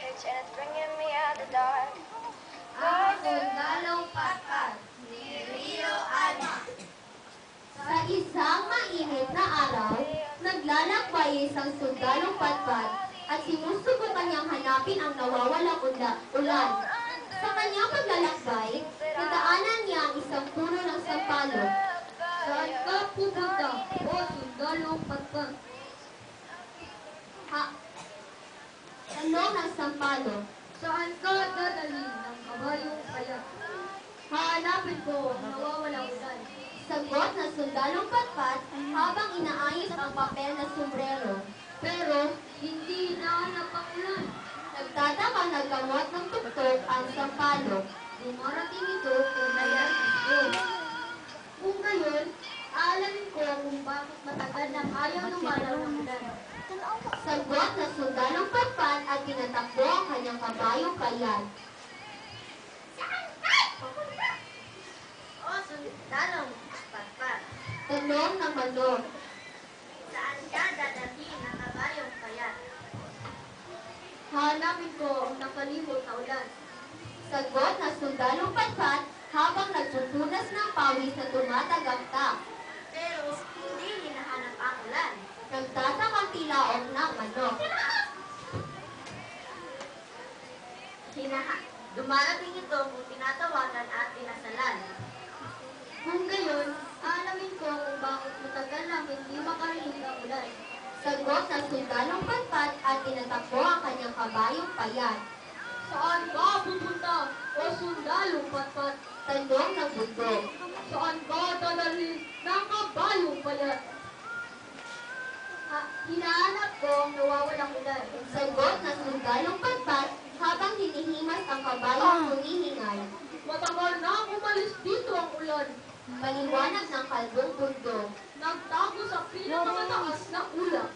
Ang sundalong patpat ni Rio Alma. Sa isang mainit na araw, naglalakbay isang sundalong patpat at sinusubukan niyang hanapin ang nawawalang ulan. Sa kanyang paglalakbay, nadaanan niya ang isang puno ng sampalok. Saan ka pupunta, o sundalong patpat? Tanong ng sampalok. Saan ka dadalhin ng kabayong payat? Hahanapin ko ang nawawalang ulan. Sagot ng sundalong patpat habang inaayos ang papel na sombrero. Pero hindi hinahanap ang ulan. Nagtataka nagkamot ng tuktok ang sampalok. Dumarating ito kung mayroon ito. Kung gayon, aalamin ko kung bakit matagal nang ayaw lumalaw ng ulan. Sagot ng sundalong patpat at tinatakbo ang kanyang kabayong payat. O sundalong patpat, Tanong ng manok. saan ka dadalhin ng kabayong payat? Hahanapin ko ang nakalimot na ulan. Sagot ng sundalong patpat habang nagpupunas ng pawis na tumatagaktak. Pero hindi hinahanap ang ulan. Nagtatakang tilaok ng manok. Dumarating ito kung tinatawagan at tinasalan. Kung gayon, aalamin ko kung bakit matagal lang hindi makarinig ang ulan. Sagot ng sundalong patpat at tinatakbo ang kanyang kabayong payat. Saan ka pupunta, o sundalong patpat? Tanong ng bundok. Saan ka dadalhin ng kabayong payat? Hinahanap ko ang nawawalang ulan. Sagot ng sundalong patpat habang hinihimas ang kabayong humihingal. Matagal na umalis dito ang ulan. Maliwanag ng kalbong bundok. Nagtago sa pinakamataas na ulap.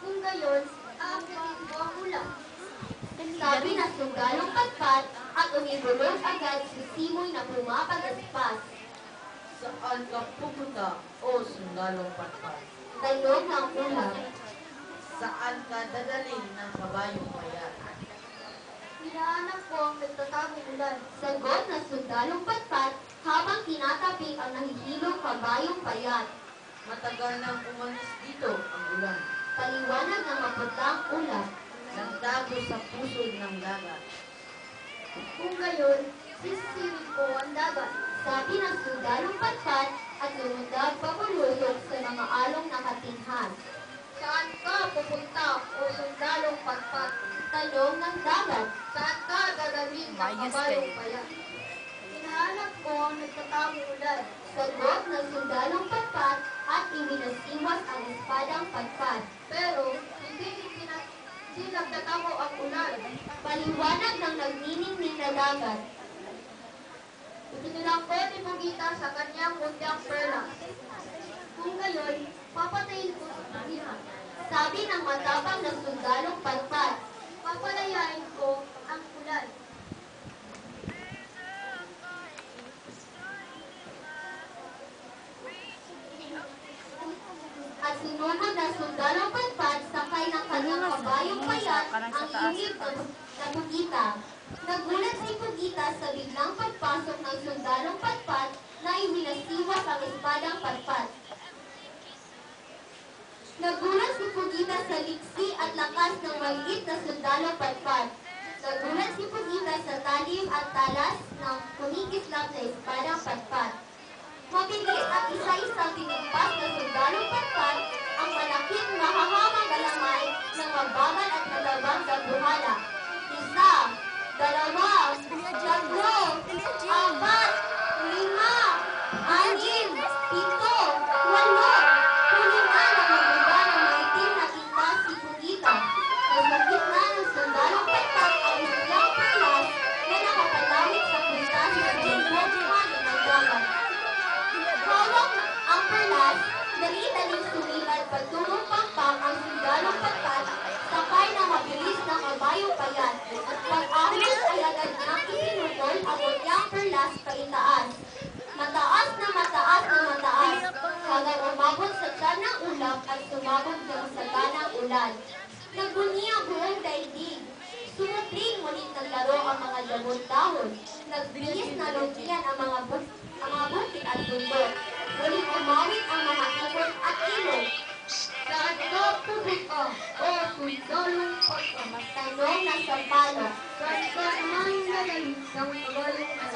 Kung gayon, aakyatin ko ang ulap. Sabi ng sundalong patpat at umibulog agad sa simoy na pumapagaspas. Saan ka pupunta, o sundalong patpat? Tanong ng ulap. Saan ka dadalhin ng kabayong payat? Hinahanap ko ang nagtatagong ulan. Sagot ng sundalong patpat habang tinatapik ang nahihilong kabayong payat. Matagal nang umalis dito ang ulan. Paliwanag ng maputlang ulap. Nagtago sa pusod ng dagat. Kung gayon, sisirin ko ang dagat. Sabi ng sundalong patpat at lumundag pabulusok sa mga along nakatinghan. Saan ka pupunta, o sundalong patpat? Tanong ng dagat. Saan ka dadalhin ng kabayong payat? Hinahanap ko ang nagtatagong ulan. Sagot ng sundalong patpat at iminasiwas ang espadang patpat. Pero hindi nagtatago ang ulan. Paliwanag ng nagniningning na dagat. Ipinilangkot ni Pugita sa kanyang mundyang perlas. Kung gayon, papatayin ko si Pugita. Sabi ng matapang na sundalong patpat. Papalayain ko ang ulan. At sinunod ng sundalong patpat sakay ng kanyang kabayong payat ang ingit na Pugita. Nagulat si Pugita sa biglang pagpasok ng sundalong patpat na iminasiwas ang espadang patpat. Nagulat si Pugita sa liksi at lakas ng maliit na sundalong patpat. Nagulat si Pugita sa talim at talas ng kumikislap na espadang patpat. Mabilis at isa-isang tinumpas ng sundalong patpat ang malaking mahahamang galamay ng mabagal at matabang dambuhala. Isa, dalawa, tatlo, apat, lima, anim, pito, walo. Huli na namumula ng maitim na kita si Pugita. Nasa gitna ng sundalong patpat ang isang perlas na nakapalawit sa puntas ng bumbong hangin ng dagat. Hawak ang perlas, dali-daling sumilad patungong pangpang ang sundalong patpat, sakay na mabilis na kabayong payat, at pag-ahos ay agad nang ipinutol ang unyang perlas paitaas. Mataas na mataas na mataas, hanggang umabot sa tiyan ng ulap at sumabog ng saganang ulan. Nagbunyi ang buong daigdig. naglaro ang mga dahon. Nagbihis na lugian ang mga bukid at bundok. Muling umawit ang mga ibon at ilog. Saan ka pupunta? O sundalong pagkamat. Tanong ng sampalok. Saan ka naman nagaling ng magaling na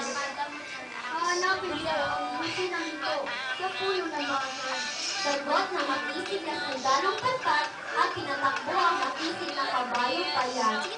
hanapin niya ang masinang ito sa puno ng mga Sagot ng makisig na sundalong patpat at pinatakbo ang makisig na kabayong payag.